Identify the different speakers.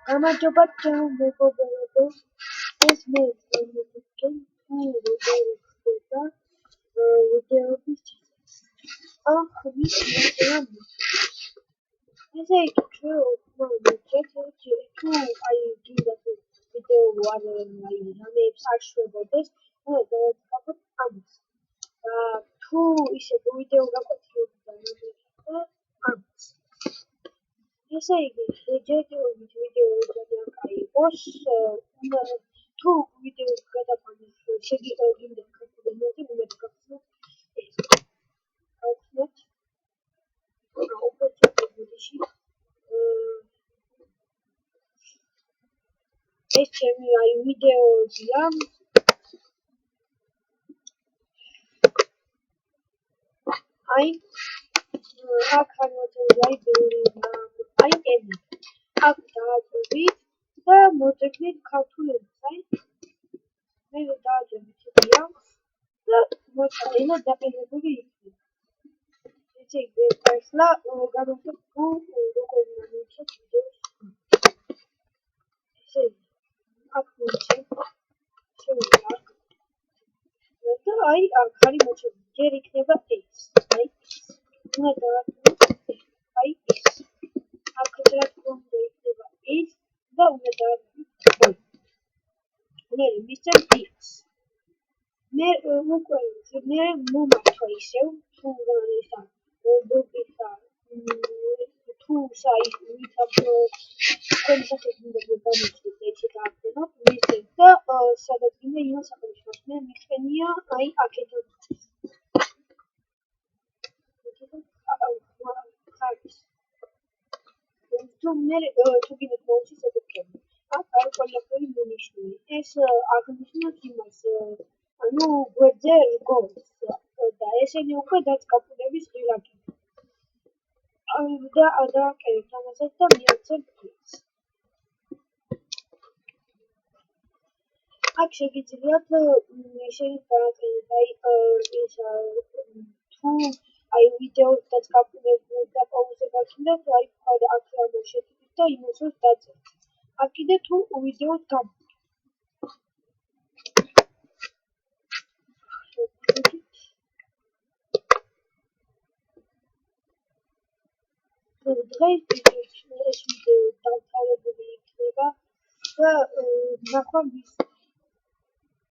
Speaker 1: გამარჯობა ჩემო მეგობრებო, ეს მე წარმოგიდგენ თუ როგორ ხდება ვიდეოების ჩაწერა. ხმის მოწერა ესე იგი ჩვენ მოგვიწევთ თუ გინდათ ვიდეო არ რამეებს არ შვებოდეს, დავაწყობთ ამას. თუ ისე ვიდეო გაკვეთილობიდან ამას. ესე იგი, შეჯერდებით ვიდეო ძალიან კაი იყოს, თუ ვიდეოს გადაყვანის გინდათ ქართული უნდა გახსნათ ეს. გავხსნათ. ოპერაციაში ეს ჩემი ვიდეოებია. აქ არის ბევრი ენა. აქ დააჭერით და მოძებნით ქართულებს, მე დააჭერით იდეა და მოიწყო ენა დაყენებული იქნება. ესე იგი, ახლა გადავხედოთ თუ როგორ მოვიცეთ ვიდეოს. ესე იგი, აქ მოვიცეთ, შევიდა. და აქ არის მოჩვენილი, ჯერ იქნება ეს, უნდა დავაწყოთ ეს. აქ რა თქმა უნდა იქნება ეს და უნდა დავაწყოთ მე მისცემ ის. მე მომართვა ისევ თუ ისა თუ თქვენი სახელი უნდა გამოვიწყოთ და ისე გააკეთოთ მისცემ და სადაც გინდა იმას აღნიშნავს. მე მიხენია აქეთ თუ გინდათ მოვიცით ეკეთებინო. აქ არის ყველაფერი მონიშნული. ეს აღნიშნავს იმას, გვერდზე რგოლს და ესენი უკვე დაწყაპულების ღილაკია. და დააკერებთ ამასაც და მივაცემთ ის. აქ შეგიძლიათ ისინი დააყენეთ თუ ვიდეოს დაწყაპულებს და პაუზზე გაჩნდათ, აქ შეკიდეთ და იმასოს დაწერთ. აქ კიდე თუ ვიდეოს დღეს ეს ვიდეო დამთავრებული იქნება და ნახვამდის.